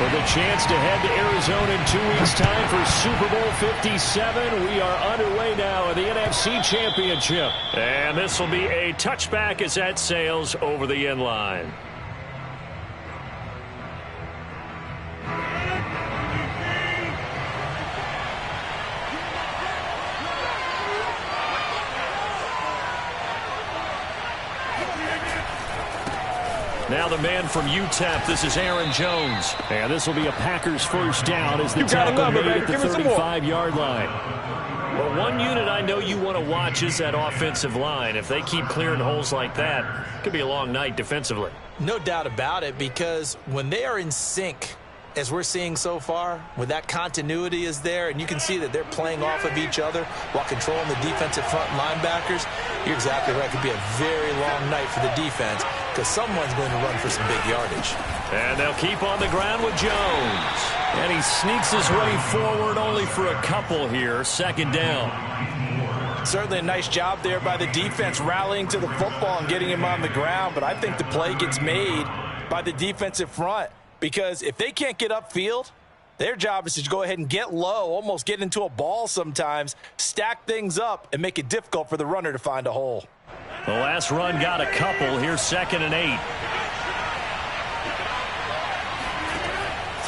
With a chance to head to Arizona in 2 weeks' time for Super Bowl 57. We are underway now in the NFC Championship. And this will be a touchback as that sails over the end line. Now the man from UTEP, this is Aaron Jones. And this will be a Packers first down as the tackle made at the 35-yard line. Well, one unit I know you want to watch is that offensive line. If they keep clearing holes like that, it could be a long night defensively. No doubt about it, because when they are in sync, as we're seeing so far, when that continuity is there and you can see that they're playing off of each other while controlling the defensive front linebackers, you're exactly right. It could be a very long night for the defense because someone's going to run for some big yardage. And they'll keep on the ground with Jones. And he sneaks his way forward only for a couple here. Second down. Certainly a nice job there by the defense rallying to the football and getting him on the ground, but I think the play gets made by the defensive front. Because if they can't get upfield, their job is to go ahead and get low, almost get into a ball sometimes, stack things up, and make it difficult for the runner to find a hole. The last run got a couple. Here's 2nd and 8.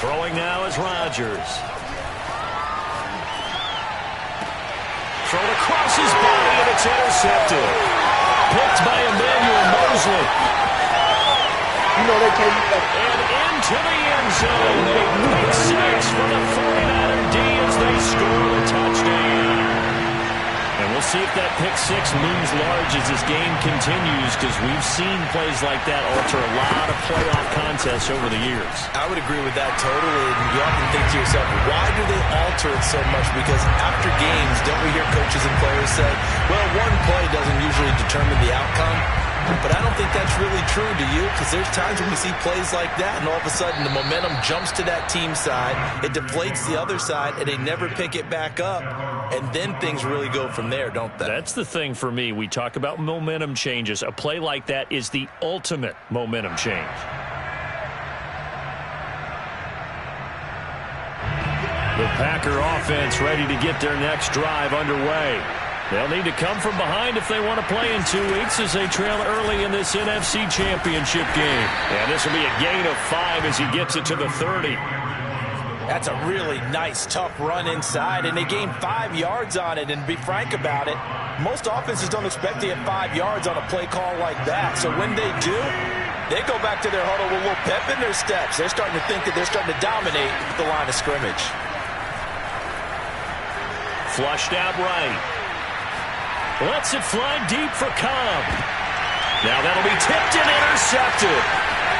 Throwing now is Rodgers. Thrown across his body, and it's intercepted. Picked by Emmanuel Mosley. You know they can't do that. And into the end zone. A pick six for the 49er D as they score a touchdown. And we'll see if that pick six looms large as this game continues, because we've seen plays like that alter a lot of playoff contests over the years. I would agree with that totally. And you often think to yourself, why do they alter it so much? Because after games, don't we hear coaches and players say, well, one play doesn't usually determine the outcome. But I don't think that's really true, do you? Because there's times when we see plays like that, and all of a sudden the momentum jumps to that team side, it deflates the other side, and they never pick it back up. And then things really go from there, don't they? That's the thing for me. We talk about momentum changes. A play like that is the ultimate momentum change. The Packer offense ready to get their next drive underway. They'll need to come from behind if they want to play in 2 weeks as they trail early in this NFC Championship game. And this will be a gain of 5 as he gets it to the 30. That's a really nice, tough run inside, and they gained 5 yards on it. And to be frank about it, most offenses don't expect to get 5 yards on a play call like that. So when they do, they go back to their huddle with a little pep in their steps. They're starting to think that they're starting to dominate the line of scrimmage. Flushed out right. Lets it fly deep for Cobb. Now that'll be tipped and intercepted.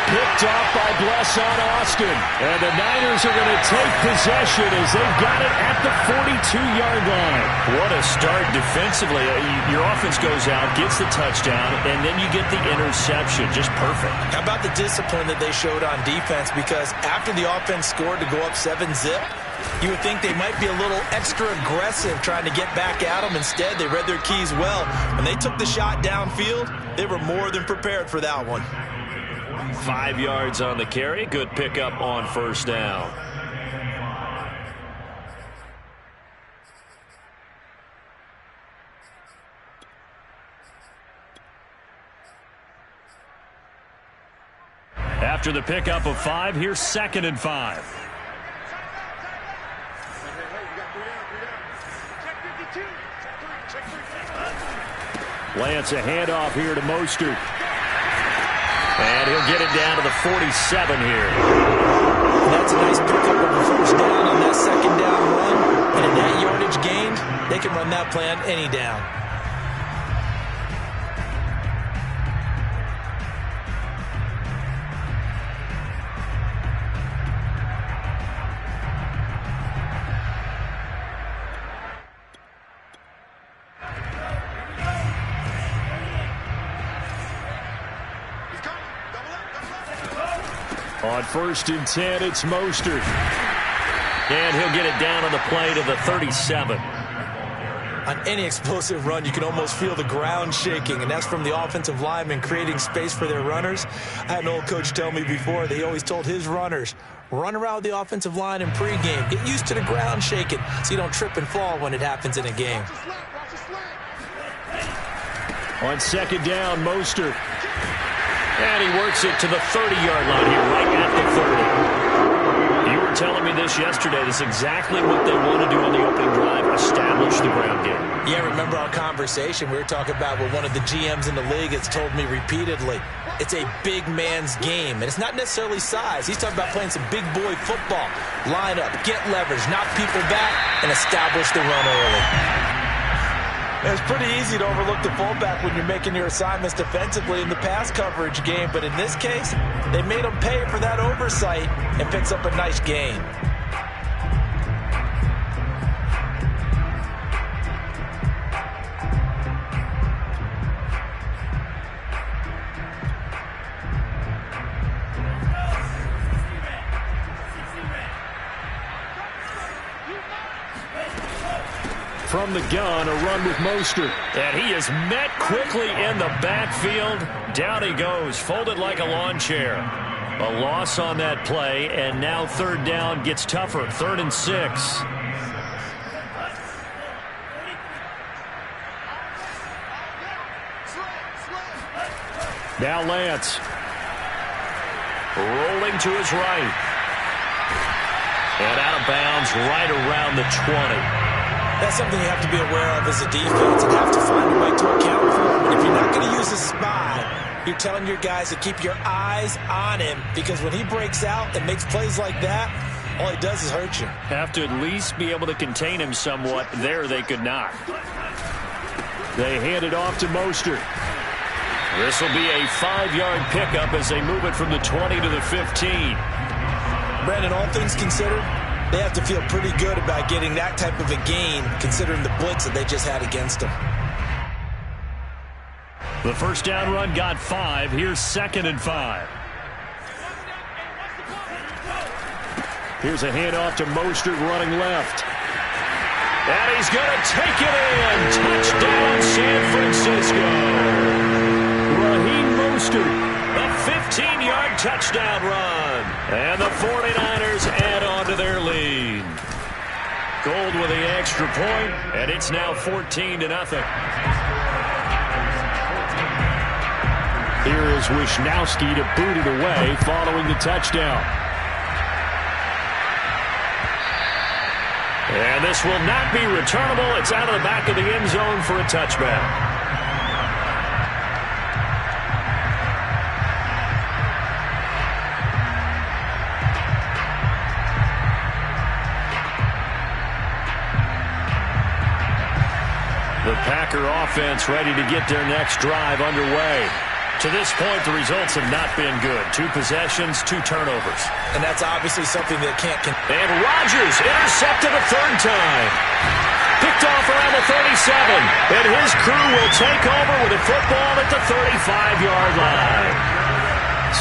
Picked off by Blesson Austin. And the Niners are going to take possession as they've got it at the 42-yard line. What a start defensively. Your offense goes out, gets the touchdown, and then you get the interception. Just perfect. How about the discipline that they showed on defense? Because after the offense scored to go up 7-zip, you would think they might be a little extra aggressive trying to get back at them. Instead, they read their keys well. When they took the shot downfield, they were more than prepared for that one. 5 yards on the carry. Good pickup on first down. After the pickup of 5, here's 2nd and 5. Lance a handoff here to Mostert. And he'll get it down to the 47 here. That's a nice pickup of a first down on that 2nd down run. And in that yardage gained, they can run that play on any down. On 1st and 10, it's Mostert. And he'll get it down on the play to the 37. On any explosive run, you can almost feel the ground shaking, and that's from the offensive linemen creating space for their runners. I had an old coach tell me before, they always told his runners, run around with the offensive line in pregame. Get used to the ground shaking so you don't trip and fall when it happens in a game. On second down, Mostert. And he works it to the 30-yard line here, right at the 30. You were telling me this yesterday. This is exactly what they want to do on the opening drive, establish the ground game. Yeah, remember our conversation? We were talking about what one of the GMs in the league has told me repeatedly. It's a big man's game, and it's not necessarily size. He's talking about playing some big boy football. Line up, get leverage, knock people back, and establish the run early. It's pretty easy to overlook the fullback when you're making your assignments defensively in the pass coverage game, but in this case, they made him pay for that oversight and picks up a nice gain. From the gun, a run with Mostert. And he is met quickly in the backfield. Down he goes, folded like a lawn chair. A loss on that play, and now third down gets tougher. 3rd and 6. Now Lance. Rolling to his right. And out of bounds right around the 20. That's something you have to be aware of as a defense and have to find a way to account for. If you're not going to use a spy, you're telling your guys to keep your eyes on him, because when he breaks out and makes plays like that, all he does is hurt you. Have to at least be able to contain him somewhat. There they could not. They hand it off to Mostert. This will be a 5-yard pickup as they move it from the 20 to the 15. Brandon, all things considered, they have to feel pretty good about getting that type of a gain, considering the blitz that they just had against them. The first down run got 5. Here's 2nd and 5. Here's a handoff to Mostert running left. And he's going to take it in. Touchdown, San Francisco. Raheem Mostert, a 15-yard touchdown run. And the 49ers add on to their lead. Gold with the extra point, and it's now 14-0. Here is Wisnowski to boot it away following the touchdown. And this will not be returnable. It's out of the back of the end zone for a touchback. The Packer offense ready to get their next drive underway. To this point, the results have not been good. 2 possessions, 2 turnovers. And that's obviously something that can't... And Rodgers intercepted a 3rd time. Picked off around the 37. And his crew will take over with a football at the 35-yard line.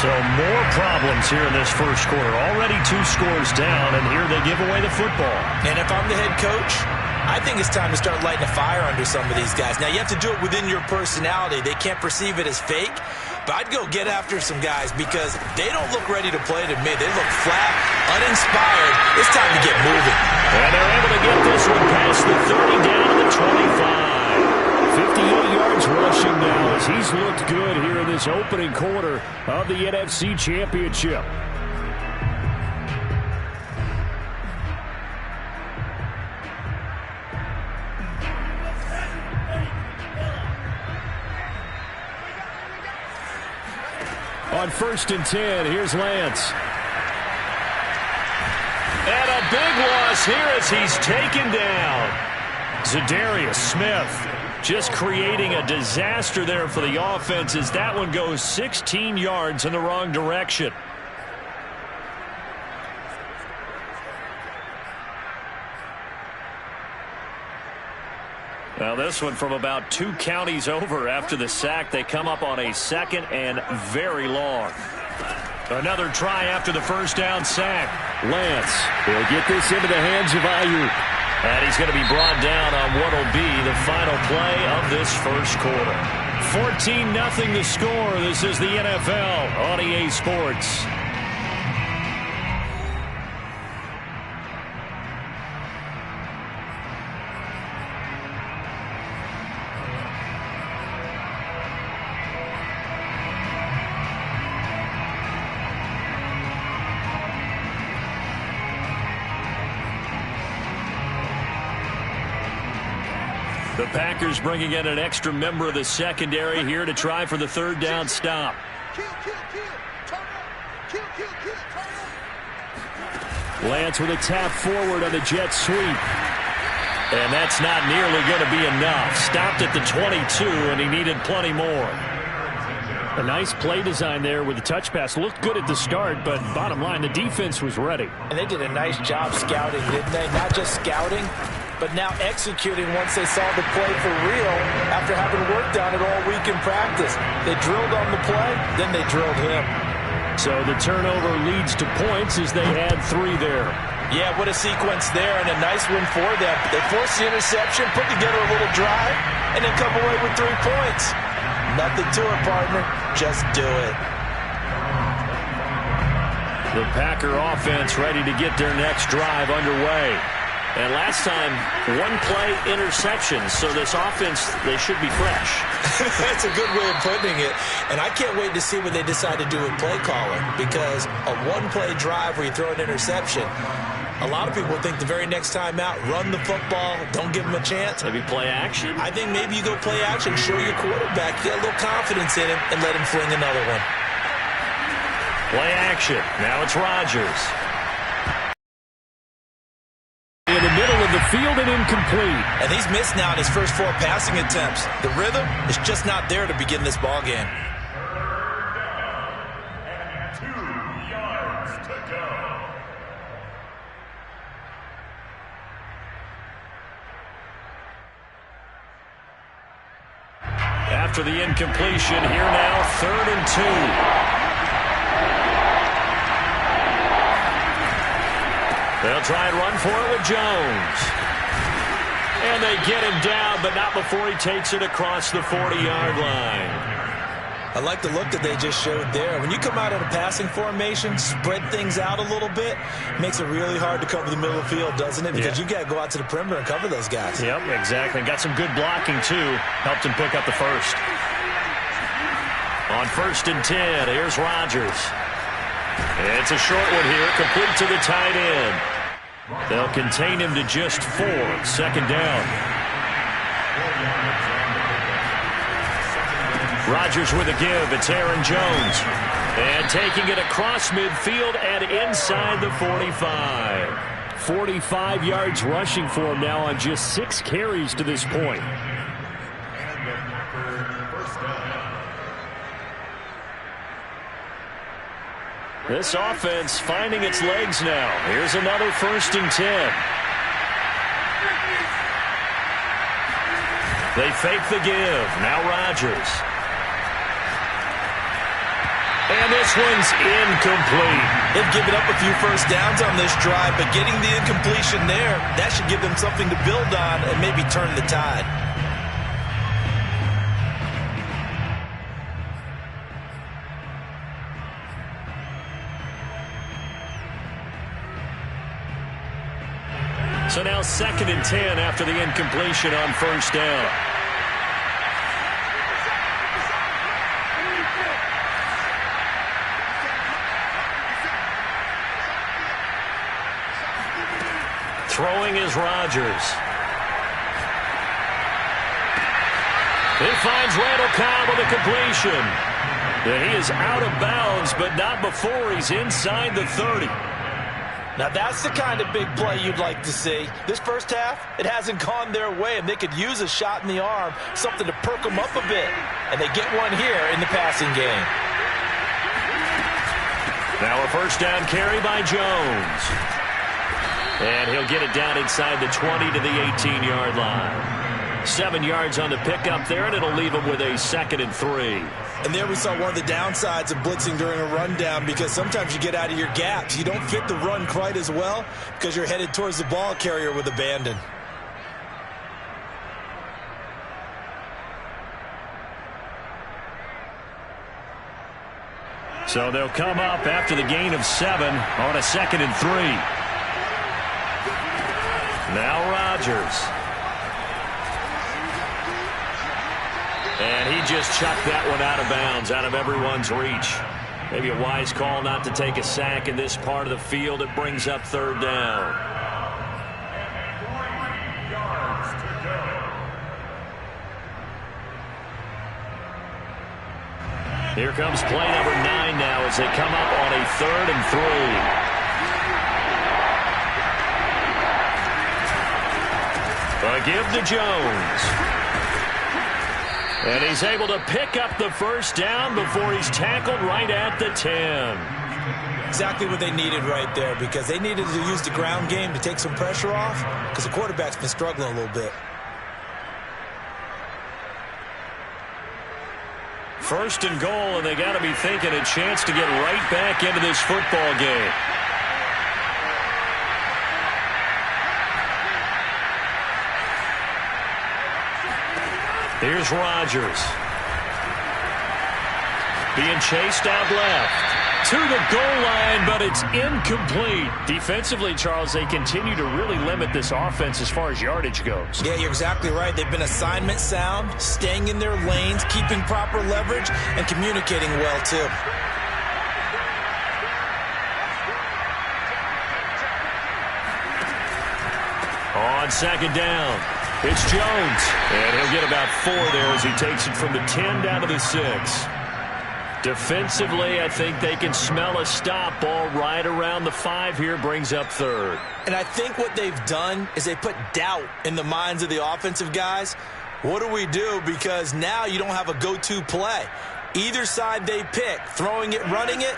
So more problems here in this first quarter. Already 2 scores down, and here they give away the football. And if I'm the head coach, I think it's time to start lighting a fire under some of these guys. Now, you have to do it within your personality. They can't perceive it as fake. But I'd go get after some guys because they don't look ready to play to me. They look flat, uninspired. It's time to get moving. And they're able to get this one past the 30 down to the 25. 58 yards rushing now as he's looked good here in this opening quarter of the NFC Championship. On 1st and 10, here's Lance. And a big loss here as he's taken down. Zadarius Smith just creating a disaster there for the offense as that one goes 16 yards in the wrong direction. Now this one from about 2 counties over after the sack. They come up on a 2nd and very long. Another try after the first down sack. Lance, he'll get this into the hands of Ayuk. And he's going to be brought down on what will be the final play of this first quarter. 14-0 the score. This is the NFL on EA Sports. The Packers bringing in an extra member of the secondary here to try for the third down stop. Lance with a tap forward on the jet sweep. And that's not nearly going to be enough. Stopped at the 22, and he needed plenty more. A nice play design there with the touch pass. Looked good at the start, but bottom line, the defense was ready. And they did a nice job scouting, didn't they? Not just scouting, but now executing once they saw the play for real after having worked on it all week in practice. They drilled on the play, then they drilled him. So the turnover leads to points as they add 3 there. Yeah, what a sequence there, and a nice win for them. They forced the interception, put together a little drive, and then come away with 3 points. Nothing to it, partner. Just do it. The Packer offense ready to get their next drive underway. And last time, 1-play interception. So this offense, they should be fresh. That's a good way of putting it. And I can't wait to see what they decide to do with play calling. Because a 1-play drive where you throw an interception, a lot of people think the very next time out, run the football, don't give them a chance. Maybe play action? I think maybe you go play action, show your quarterback, get a little confidence in him, and let him fling another one. Play action. Now it's Rodgers. In the middle of the field and incomplete. And he's missed now in his first 4 passing attempts. The rhythm is just not there to begin this ball game. After the incompletion, here now, 3rd and 2. They'll try and run for it with Jones. And they get him down, but not before he takes it across the 40-yard line. I like the look that they just showed there. When you come out in a passing formation, spread things out a little bit, makes it really hard to cover the middle of the field, doesn't it? Because you got to go out to the perimeter and cover those guys. Yep, exactly. Got some good blocking, too. Helped him pick up the first. On 1st and 10, here's Rodgers. It's a short one here, complete to the tight end. They'll contain him to just 4. 2nd down. Rodgers with a give. It's Aaron Jones. And taking it across midfield and inside the 45. 45 yards rushing for him now on just 6 carries to this point. This offense finding its legs now. Here's another 1st and 10. They fake the give. Now Rodgers. And this one's incomplete. They've given up a few first downs on this drive, but getting the incompletion there, that should give them something to build on and maybe turn the tide. So now 2nd and 10 after the incompletion on 1st down. Throwing is Rodgers. He finds Randall Cobb with a completion. And he is out of bounds, but not before he's inside the 30. Now that's the kind of big play you'd like to see. This first half, it hasn't gone their way, and they could use a shot in the arm, something to perk them up a bit. And they get one here in the passing game. Now a 1st down carry by Jones. And he'll get it down inside the 20 to the 18-yard line. 7 yards on the pickup there, and it'll leave him with a 2nd and 3. And there we saw one of the downsides of blitzing during a rundown, because sometimes you get out of your gaps. You don't fit the run quite as well because you're headed towards the ball carrier with abandon. So they'll come up after the gain of 7 on a 2nd and 3. Now Rodgers. And he just chucked that one out of bounds, out of everyone's reach. Maybe a wise call not to take a sack in this part of the field. It brings up 3rd down. Here comes play number 9 now as they come up on a 3rd and 3. A give to Jones. And he's able to pick up the 1st down before he's tackled right at the 10. Exactly what they needed right there, because they needed to use the ground game to take some pressure off, because the quarterback's been struggling a little bit. 1st and goal, and they got to be thinking a chance to get right back into this football game. Here's Rodgers. Being chased out left. To the goal line, but it's incomplete. Defensively, Charles, they continue to really limit this offense as far as yardage goes. Yeah, you're exactly right. They've been assignment sound, staying in their lanes, keeping proper leverage, and communicating well, too. On 2nd down, it's Jones. And he'll get about 4 there as he takes it from the 10 down to the 6. Defensively, I think they can smell a stop. Ball right around the 5 here, brings up 3rd. And I think what they've done is they put doubt in the minds of the offensive guys. What do we do? Because now you don't have a go-to play. Either side they pick, throwing it, running it,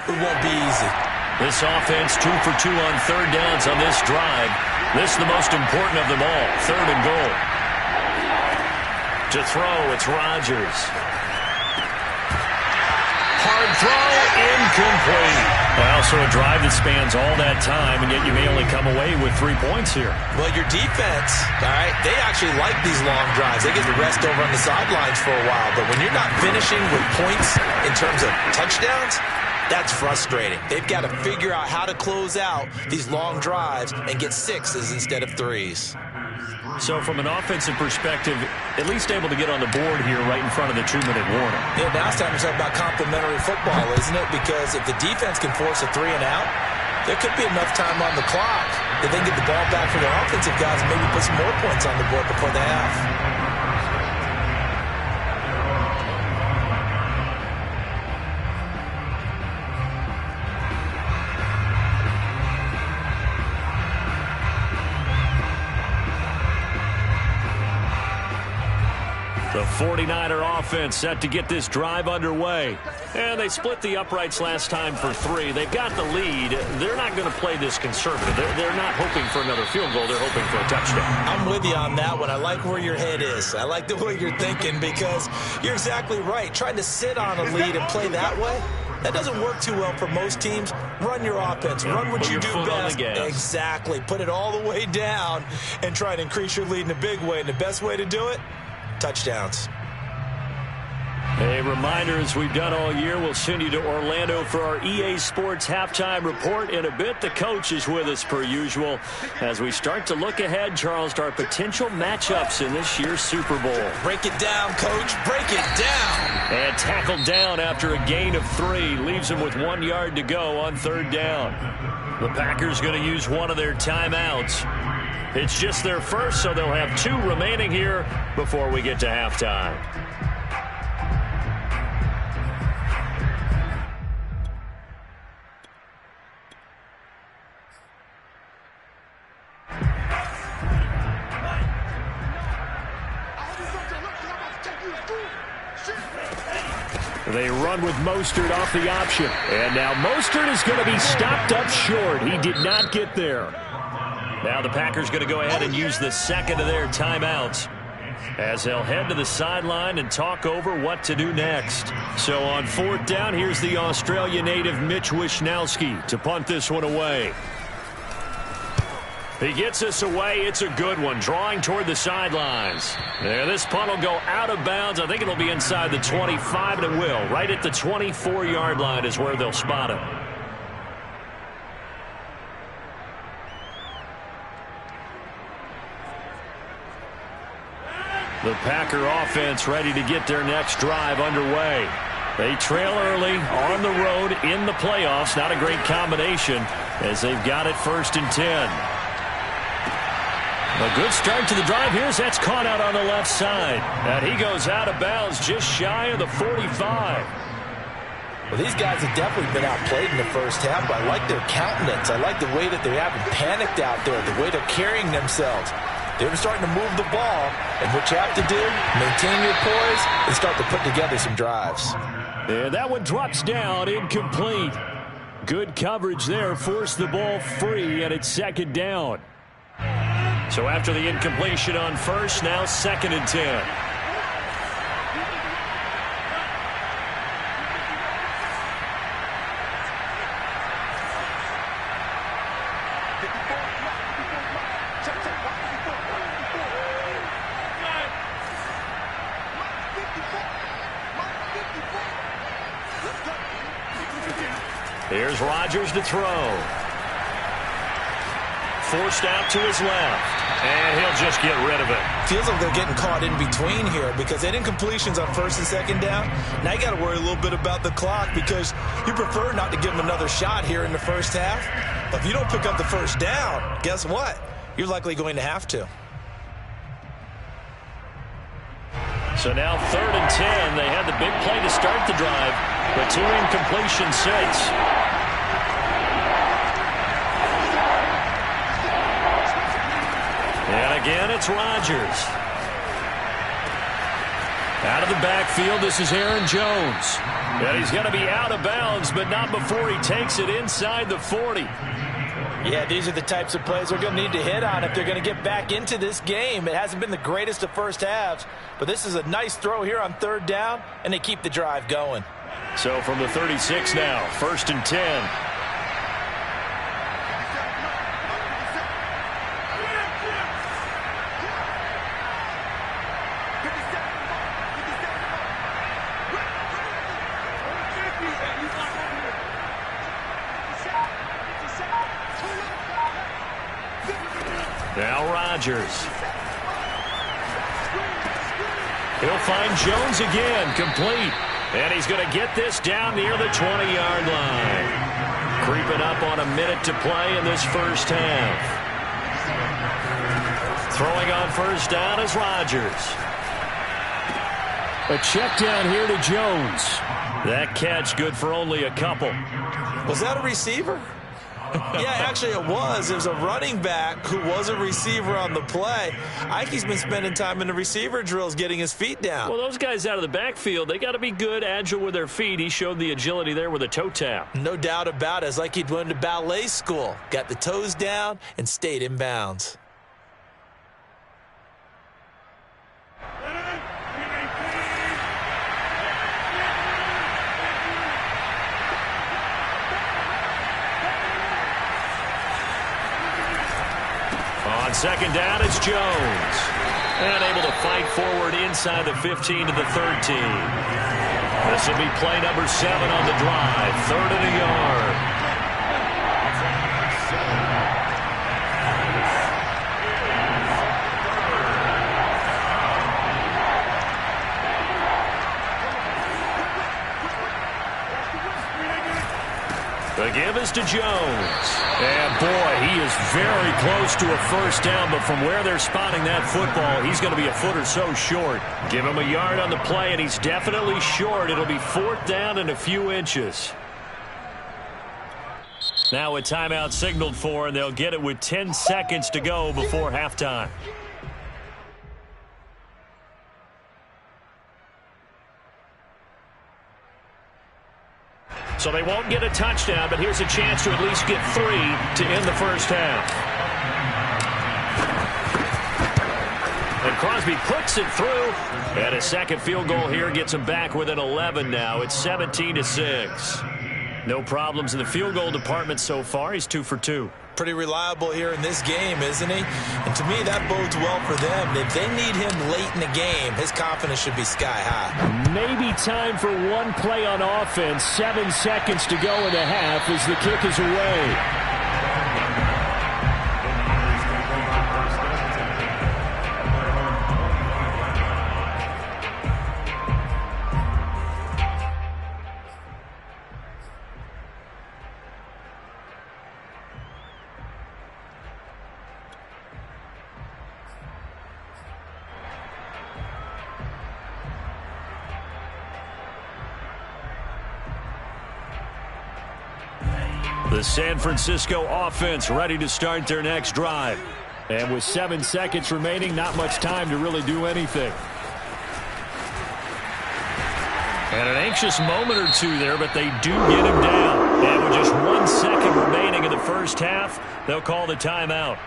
it won't be easy. This offense 2 for 2 on 3rd downs on this drive. This is the most important of them all, 3rd and goal. To throw, it's Rodgers. Hard throw, incomplete. Well, so a drive that spans all that time, and yet you may only come away with 3 points here. Well, your defense, all right, they actually like these long drives. They get to rest over on the sidelines for a while, but when you're not finishing with points in terms of touchdowns, that's frustrating. They've got to figure out how to close out these long drives and get 6s instead of 3s. So from an offensive perspective, at least able to get on the board here right in front of the 2-minute warning. Yeah, now it's time to talk about complementary football, isn't it? Because if the defense can force a 3 and out, there could be enough time on the clock that they can get the ball back for their offensive guys and maybe put some more points on the board before the half. The 49er offense set to get this drive underway. And they split the uprights last time for 3. They've got the lead. They're not going to play this conservative. They're not hoping for another field goal. They're hoping for a touchdown. I'm with you on that one. I like where your head is. I like the way you're thinking, because you're exactly right. Trying to sit on a lead and play that way, that doesn't work too well for most teams. Run your offense. Run what you do best. Exactly. Put it all the way down and try to increase your lead in a big way. And the best way to do it, touchdowns. A reminder, as we've done all year, we'll send you to Orlando for our EA Sports Halftime Report. In a bit, the coach is with us per usual as we start to look ahead, Charles, to our potential matchups in this year's Super Bowl. Break it down, Coach. Break it down. And tackled down after a gain of 3. Leaves him with 1 yard to go on 3rd down. The Packers going to use one of their timeouts. It's just their first, so they'll have 2 remaining here before we get to halftime. They run with Mostert off the option. And now Mostert is going to be stopped up short. He did not get there. Now the Packers going to go ahead and use the second of their timeouts. as they'll head to the sideline and talk over what to do next. So on 4th down, here's the Australia native Mitch Wishnowsky to punt this one away. He gets us away. It's a good one, drawing toward the sidelines. There, this punt will go out of bounds. I think it'll be inside the 25, and it will. Right at the 24-yard line is where they'll spot it. The Packer offense ready to get their next drive underway. They trail early on the road in the playoffs. Not a great combination as they've got it 1st and 10. A good start to the drive. Here's that's caught out on the left side. And he goes out of bounds just shy of the 45. Well, these guys have definitely been outplayed in the first half, but I like their countenance. I like the way that they haven't panicked out there, the way they're carrying themselves. They're starting to move the ball, and what you have to do, maintain your poise and start to put together some drives. And that one drops down, incomplete. Good coverage there, forced the ball free, and it's 2nd down. So after the incompletion on 1st, now 2nd and 10. Here's Rodgers to throw. Forced out to his left. And he'll just get rid of it. Feels like they're getting caught in between here because they had incompletions on 1st and 2nd down. Now you got to worry a little bit about the clock because you prefer not to give them another shot here in the first half. But if you don't pick up the 1st down, guess what? You're likely going to have to. So now 3rd and 10. They had the big play to start the drive, but 2 incompletions since. And again, it's Rodgers. Out of the backfield, this is Aaron Jones. And he's going to be out of bounds, but not before he takes it inside the 40. Yeah, these are the types of plays they're going to need to hit on if they're going to get back into this game. It hasn't been the greatest of first halves, but this is a nice throw here on 3rd down, and they keep the drive going. So from the 36 now, 1st and 10. Now Rodgers. He'll find Jones again, complete. And he's going to get this down near the 20-yard line. Creeping up on a minute to play in this first half. Throwing on 1st down is Rodgers. A check down here to Jones. That catch good for only a couple. Was that a receiver? Yeah, actually it was. It was a running back who was a receiver on the play. Ike's been spending time in the receiver drills getting his feet down. Well, those guys out of the backfield, they got to be good, agile with their feet. He showed the agility there with a toe tap. No doubt about it. It's like he'd went to ballet school. Got the toes down and stayed in bounds. On 2nd down, it's Jones. And able to fight forward inside the 15 to the 13. This will be play number 7 on the drive. 3rd and a yard. The give is to Jones. And, boy, he is very close to a 1st down, but from where they're spotting that football, he's going to be a foot or so short. Give him a yard on the play, and he's definitely short. It'll be 4th down and a few inches. Now a timeout signaled for, and they'll get it with 10 seconds to go before halftime. So they won't get a touchdown, but here's a chance to at least get 3 to end the first half. And Crosby puts it through. And a second field goal here gets him back within 11 now. It's 17-6. No problems in the field goal department so far. He's 2 for 2. Pretty reliable here in this game, isn't he? And to me, that bodes well for them. If they need him late in the game, his confidence should be sky high. Maybe time for one play on offense. 7 seconds to go in the half as the kick is away. The San Francisco offense ready to start their next drive. And with 7 seconds remaining, not much time to really do anything. And an anxious moment or two there, but they do get him down. And with just 1 second remaining in the first half, they'll call the timeout.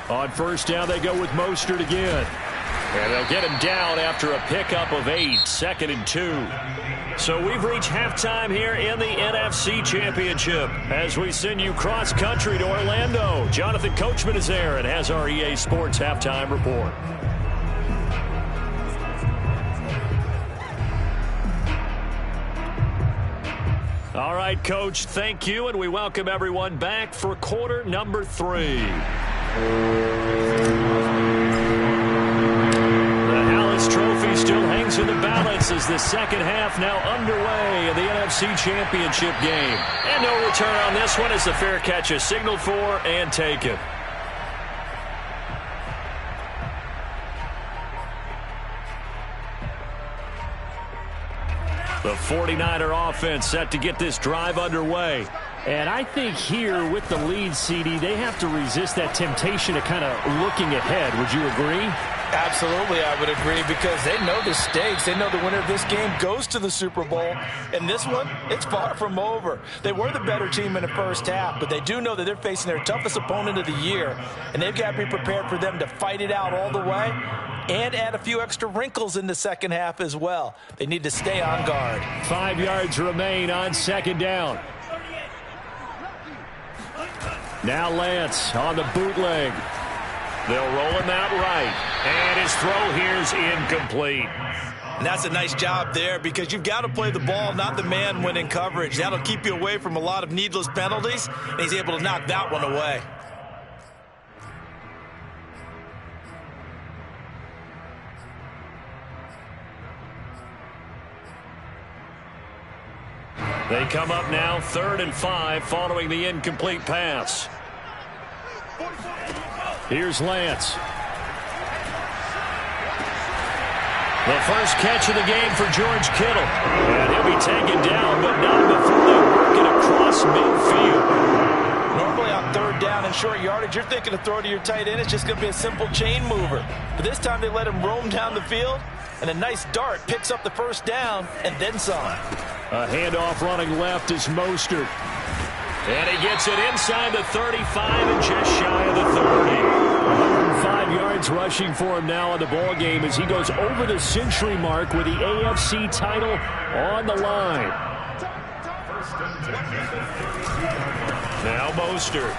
On first down, they go with Mostert again. And they'll get him down after a pickup of 8, 2nd and 2. So we've reached halftime here in the NFC Championship as we send you cross-country to Orlando. Jonathan Coachman is there and has our EA Sports Halftime Report. All right, Coach, thank you, and we welcome everyone back for quarter number 3. The Hallis Trophy still hangs in the balance as the second half now underway in the NFC Championship game. And no return on this one as the fair catch is signaled for and taken. The 49er offense set to get this drive underway. And I think here with the lead, CD, they have to resist that temptation of kind of looking ahead. Would you agree? Absolutely, I would agree, because they know the stakes. They know the winner of this game goes to the Super Bowl. And this one, it's far from over. They were the better team in the first half, but they do know that they're facing their toughest opponent of the year. And they've got to be prepared for them to fight it out all the way and add a few extra wrinkles in the second half as well. They need to stay on guard. 5 yards remain on second down. Now Lance on the bootleg. They'll roll him out right. And his throw here's incomplete. And that's a nice job there, because you've got to play the ball, not the man when in coverage. That'll keep you away from a lot of needless penalties, and he's able to knock that one away. They come up now 3rd and 5 following the incomplete pass. Here's Lance. The first catch of the game for George Kittle. And he'll be taken down, but not before they work it across midfield. Normally on 3rd down and short yardage, you're thinking to throw to your tight end. It's just going to be a simple chain mover. But this time they let him roam down the field, and a nice dart picks up the first down and then some. A handoff running left is Mostert. And he gets it inside the 35 and just shy of the 30. 105 yards rushing for him now in the ball game as he goes over the century mark with the AFC title on the line. Now Mostert.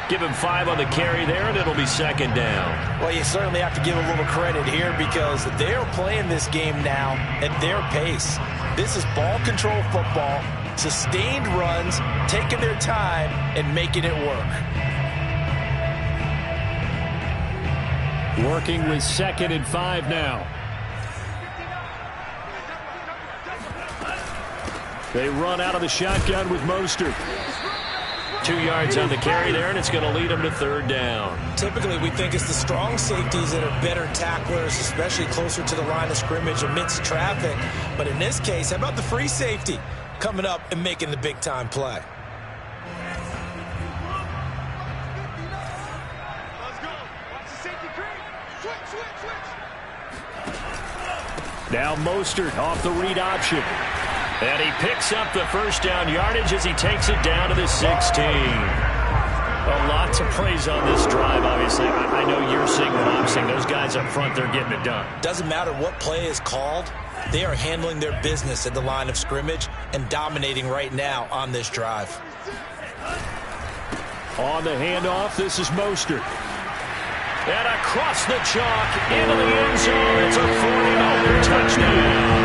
Give him 5 on the carry there, and it'll be second down. Well, you certainly have to give a little credit here, because they're playing this game now at their pace. This is ball control football, sustained runs, taking their time and making it work. Working with 2nd and 5 now. They run out of the shotgun with Mostert. 2 yards on the carry there, and it's going to lead them to 3rd down. Typically, we think it's the strong safeties that are better tacklers, especially closer to the line of scrimmage amidst traffic. But in this case, how about the free safety coming up and making the big-time play? Now Mostert off the read option. And he picks up the first down yardage as he takes it down to the 16. A lot to praise on this drive, obviously. I know you're seeing what I'm seeing. Those guys up front, they're getting it done. Doesn't matter what play is called. They are handling their business at the line of scrimmage and dominating right now on this drive. On the handoff, this is Mostert. And across the chalk into the end zone. It's a 40-yard touchdown.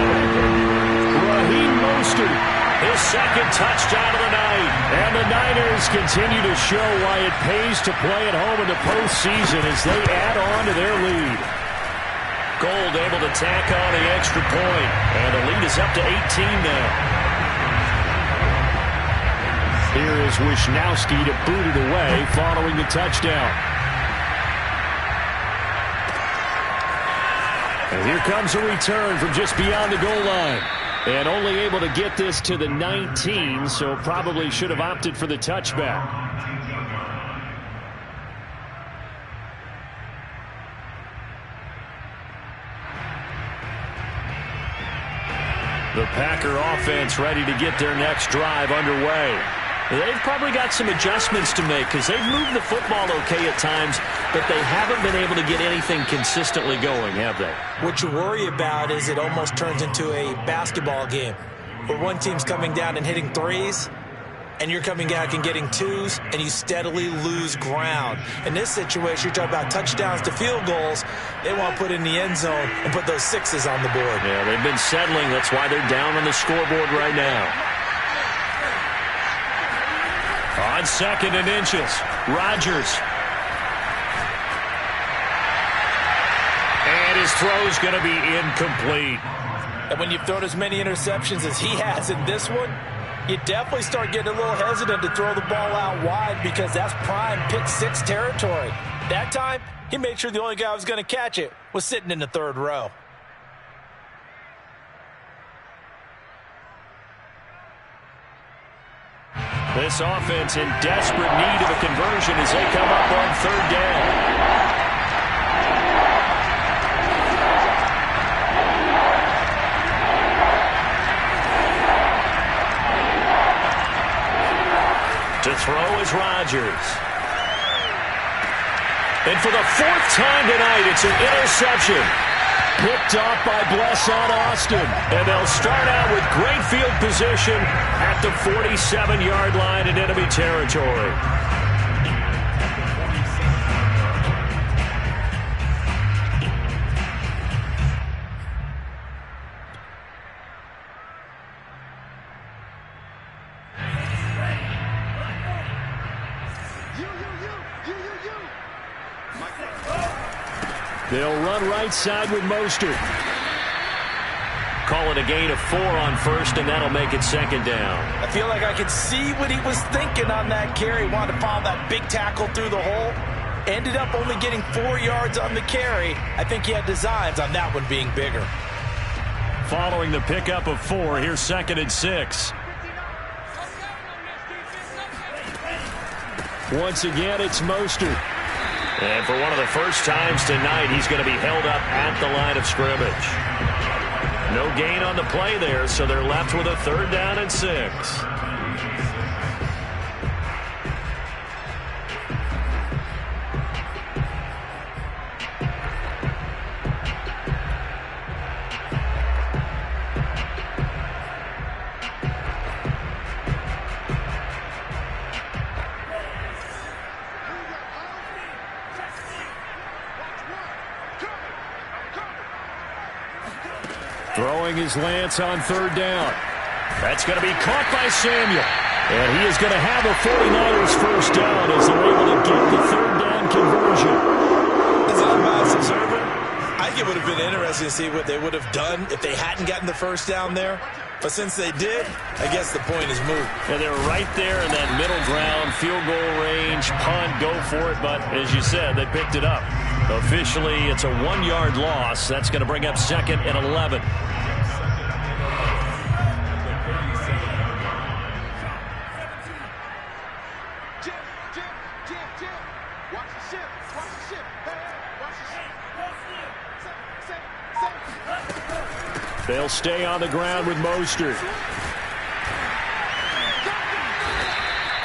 Raheem Mostert, his second touchdown of the night. And the Niners continue to show why it pays to play at home in the postseason as they add on to their lead. Gold able to tack on the extra point. And the lead is up to 18 now. Here is Wisnowski to boot it away following the touchdown. And here comes a return from just beyond the goal line. And only able to get this to the 19, so probably should have opted for the touchback. The Packer offense ready to get their next drive underway. They've probably got some adjustments to make because they've moved the football okay at times, but they haven't been able to get anything consistently going, have they? What you worry about is it almost turns into a basketball game where one team's coming down and hitting threes, and you're coming back and getting twos, and you steadily lose ground. In this situation, you're talking about touchdowns to field goals. They want to put in the end zone and put those sixes on the board. Yeah, they've been settling. That's why they're down on the scoreboard right now. On second and inches, Rodgers. And his throw's going to be incomplete. And when you've thrown as many interceptions as he has in this one, you definitely start getting a little hesitant to throw the ball out wide because that's prime pick six territory. That time, he made sure the only guy who was going to catch it was sitting in the third row. This offense in desperate need of a conversion as they come up on third down. To throw is Rodgers. And for the fourth time tonight, it's an interception. Picked off by Blesson Austin. And they'll start out with great field position at the 47-yard line in enemy territory. They'll run right side with Mostert. Call it a gain of 4 on first, and that'll make it second down. I feel like I could see what he was thinking on that carry. Wanted to follow that big tackle through the hole. Ended up only getting 4 yards on the carry. I think he had designs on that one being bigger. Following the pickup of 4, here's second and 6. Once again, it's Mostert. And for one of the first times tonight, he's going to be held up at the line of scrimmage. No gain on the play there, so they're left with a third down and 6. Throwing his Lance on third down. That's going to be caught by Samuel. And he is going to have a 49ers first down as they're able to get the third down conversion. As an unbiased observer, I think it would have been interesting to see what they would have done if they hadn't gotten the first down there. But since they did, I guess the point is moot. And they're right there in that middle ground, field goal range, punt, go for it. But as you said, they picked it up. Officially, it's a 1-yard loss. That's going to bring up second and 11. They'll stay on the ground with Mostert.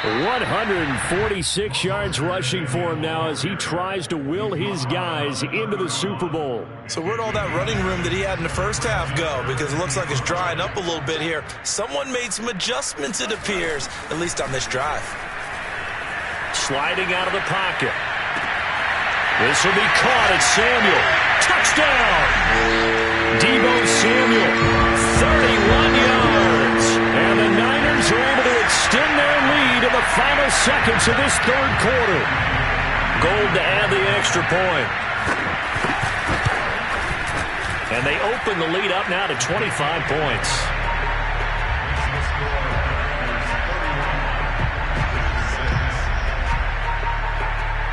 146 yards rushing for him now as he tries to will his guys into the Super Bowl. So where'd all that running room that he had in the first half go? Because it looks like it's drying up a little bit here. Someone made some adjustments, it appears, at least on this drive. Sliding out of the pocket. This will be caught at Samuel. Touchdown! Deebo Samuel, 31 yards. And the Niners are able to extend their lead in the final seconds of this third quarter. Gold to add the extra point. And they open the lead up now to 25 points.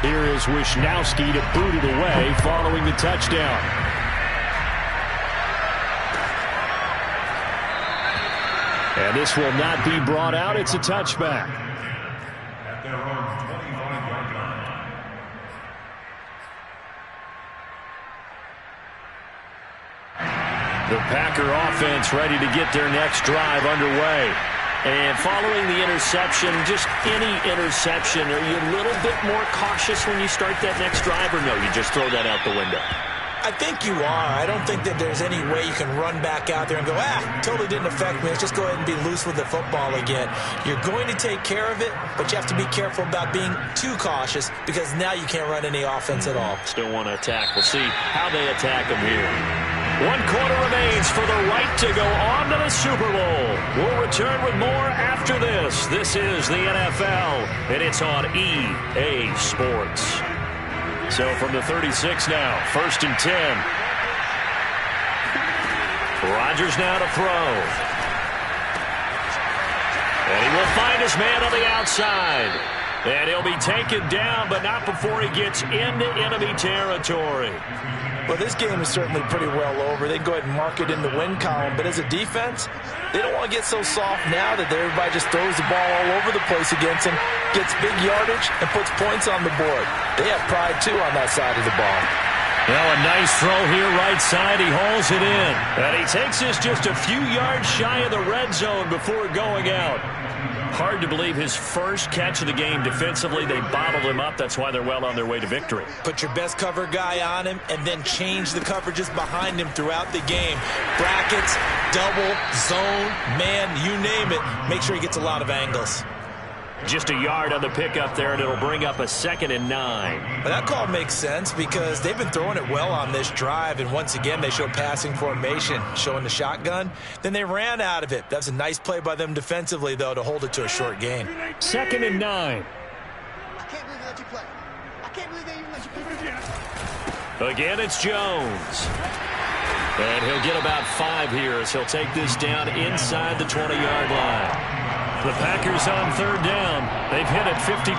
Here is Wisnowski to boot it away following the touchdown. And this will not be brought out. It's a touchback. The Packer offense ready to get their next drive underway. And following the interception, just any interception, are you a little bit more cautious when you start that next drive, or no, you just throw that out the window? I think you are. I don't think that there's any way you can run back out there and go, totally didn't affect me. Let's just go ahead and be loose with the football again. You're going to take care of it, but you have to be careful about being too cautious because now you can't run any offense at all. Still want to attack. We'll see how they attack them here. 1 quarter remains for the right to go on to the Super Bowl. We'll return with more after this. This is the NFL, and it's on EA Sports. So from the 36 now, 1st and 10. Rodgers now to throw. And he will find his man on the outside. And he'll be taken down, but not before he gets into enemy territory. Well, this game is certainly pretty well over. They can go ahead and mark it in the win column. But as a defense, they don't want to get so soft now that everybody just throws the ball all over the place against them, gets big yardage, and puts points on the board. They have pride, too, on that side of the ball. Well, a nice throw here, right side. He hauls it in. And he takes this just a few yards shy of the red zone before going out. Hard to believe his first catch of the game defensively. They bottled him up. That's why they're well on their way to victory. Put your best cover guy on him and then change the coverages behind him throughout the game. Brackets, double, zone, man, you name it. Make sure he gets a lot of angles. Just a yard on the pickup there, and it'll bring up a 2nd and 9. Well, that call makes sense because they've been throwing it well on this drive, and once again they show passing formation, showing the shotgun. Then they ran out of it. That's a nice play by them defensively, though, to hold it to a short gain. 2nd and 9. I can't believe they let you play. I can't believe they even let you play. Again, it's Jones. And he'll get about 5 here as he'll take this down inside the 20-yard line. The Packers on 3rd down. They've hit it 50%, 3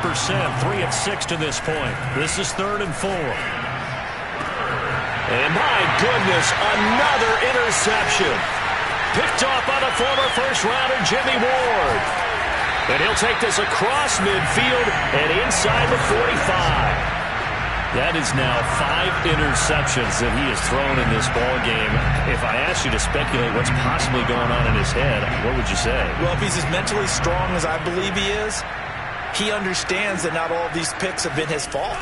of 6 to this point. This is 3rd and 4. And my goodness, another interception. Picked off by the former first-rounder Jimmy Ward. And he'll take this across midfield and inside the 45. That is now 5 interceptions that he has thrown in this ball game. If I asked you to speculate what's possibly going on in his head, what would you say? Well, if he's as mentally strong as I believe he is, he understands that not all of these picks have been his fault.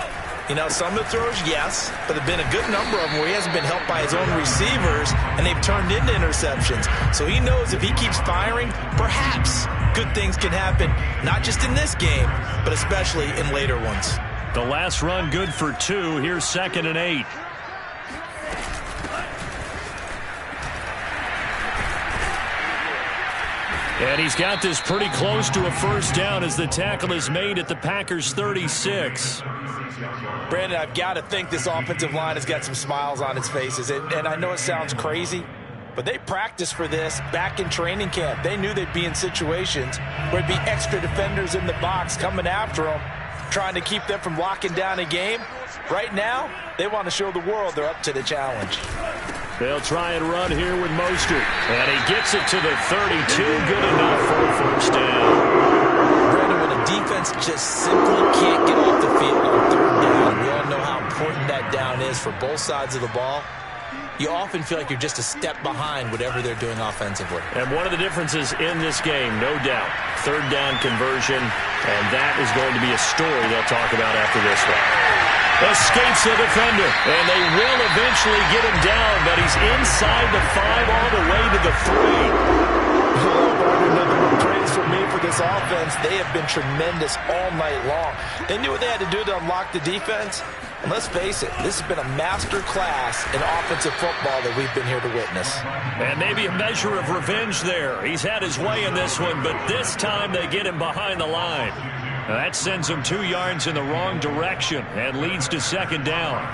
You know, some of the throws, yes, but there have been a good number of them where he hasn't been helped by his own receivers, and they've turned into interceptions. So he knows if he keeps firing, perhaps good things can happen, not just in this game, but especially in later ones. The last run good for 2. Here's 2nd and 8. And he's got this pretty close to a first down as the tackle is made at the Packers' 36. Brandon, I've got to think this offensive line has got some smiles on its faces. And I know it sounds crazy, but they practiced for this back in training camp. They knew they'd be in situations where it'd be extra defenders in the box coming after them, trying to keep them from locking down a game. Right now, they want to show the world they're up to the challenge. They'll try and run here with Mostert. And he gets it to the 32. Good enough for a first down. Brandon, when a defense just simply can't get off the field on 3rd down, we all know how important that down is for both sides of the ball. you often feel like you're just a step behind whatever they're doing offensively. And one of the differences in this game, no doubt, third down conversion, and that is going to be a story they'll talk about after this one. Escapes the defender, and they will eventually get him down, but he's inside the 5 all the way to the 3. Another praise for me for this offense. They have been tremendous all night long. They knew what they had to do to unlock the defense. And let's face it, this has been a master class in offensive football that we've been here to witness. And maybe a measure of revenge there. He's had his way in this one, but this time they get him behind the line. Now that sends him 2 yards in the wrong direction and leads to second down.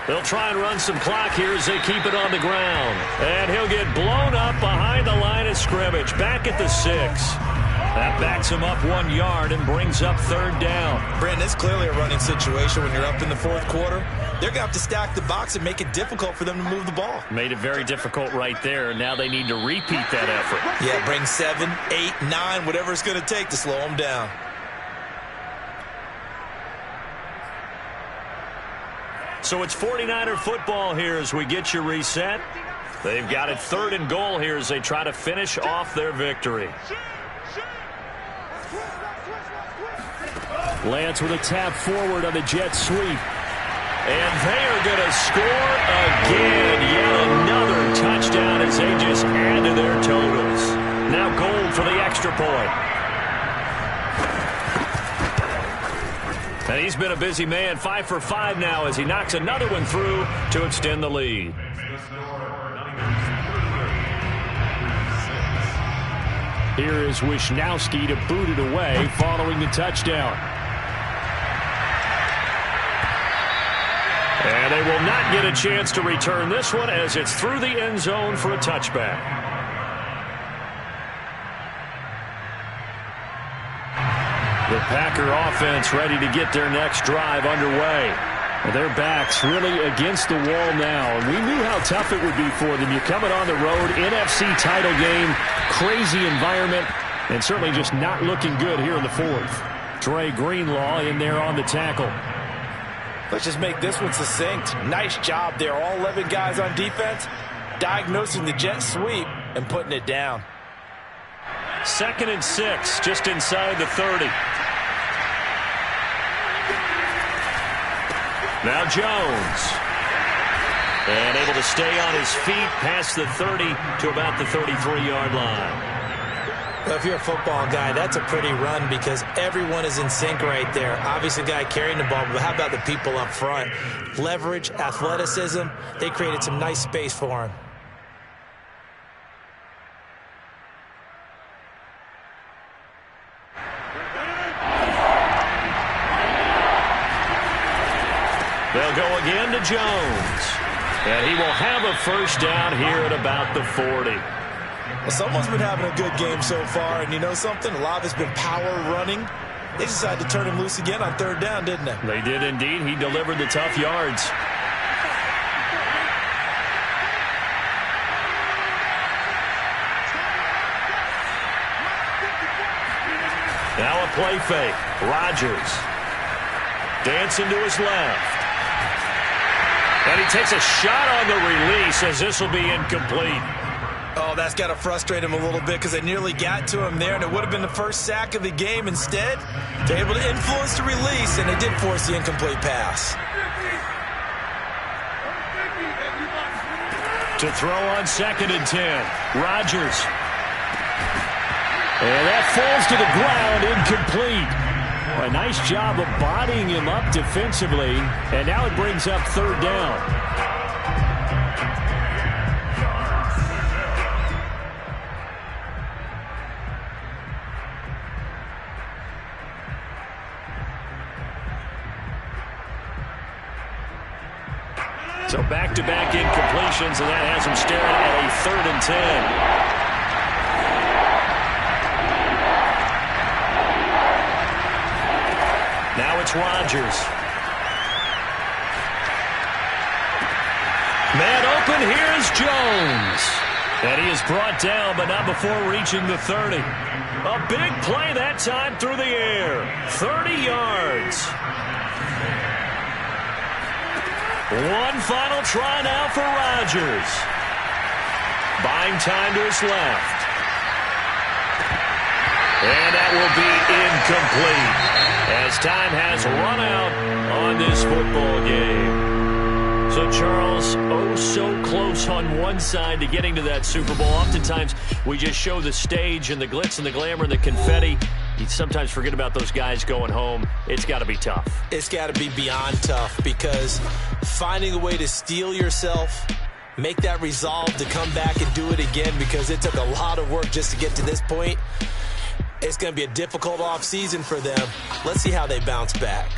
They'll try and run some clock here as they keep it on the ground. And he'll get blown up behind the line of scrimmage, back at the 6. That backs him up 1 yard and brings up third down. Brandon, it's clearly a running situation when you're up in the fourth quarter. They're going to have to stack the box and make it difficult for them to move the ball. Made it very difficult right there. Now they need to repeat that effort. Yeah, bring 7, 8, 9, whatever it's going to take to slow them down. So it's 49er football here as we get you reset. They've got it 3rd and goal here as they try to finish off their victory. Lance with a tap forward on the jet sweep. And they are going to score again. Yet another touchdown as they just add to their totals. Now Gold for the extra point. And he's been a busy man, 5 for 5 now as he knocks another one through to extend the lead. Here is Wisnowski to boot it away following the touchdown. And they will not get a chance to return this one as it's through the end zone for a touchback. The Packer offense ready to get their next drive underway. Their backs really against the wall now. And we knew how tough it would be for them. You're coming on the road, NFC title game, crazy environment, and certainly just not looking good here in the 4th. Dre Greenlaw in there on the tackle. Let's just make this one succinct. Nice job there. All 11 guys on defense diagnosing the jet sweep and putting it down. 2nd and 6, just inside the 30. Now Jones. And able to stay on his feet past the 30 to about the 33-yard line. Well, if you're a football guy, that's a pretty run because everyone is in sync right there. Obviously, the guy carrying the ball, but how about the people up front? Leverage, athleticism, they created some nice space for him. They'll go again to Jones. And he will have a first down here at about the 40. Well, someone's been having a good game so far, and you know something? A lot of it's been power running. They decided to turn him loose again on 3rd down, didn't they? They did indeed. He delivered the tough yards. Now a play fake. Rodgers. Dancing to his left. And he takes a shot on the release as this will be incomplete. Oh, that's got to frustrate him a little bit because they nearly got to him there, and it would have been the first sack of the game. Instead, they're able to influence the release, and they did force the incomplete pass. To throw on 2nd and 10. Rodgers. And that falls to the ground, incomplete. A nice job of bodying him up defensively, and now it brings up 3rd down. So back-to-back incompletions, and that has him staring at a 3rd and 10. Now it's Rodgers. Man open, here's Jones. And he is brought down, but not before reaching the 30. A big play that time through the air. 30 yards. One final try now for Rodgers. Buying time to his left. And that will be incomplete as time has run out on this football game. So, Charles, oh so close on one side to getting to that Super Bowl. Oftentimes, we just show the stage and the glitz and the glamour and the confetti. You sometimes forget about those guys going home. It's got to be tough. It's got to be beyond tough because finding a way to steel yourself, make that resolve to come back and do it again because it took a lot of work just to get to this point. It's going to be a difficult offseason for them. Let's see how they bounce back.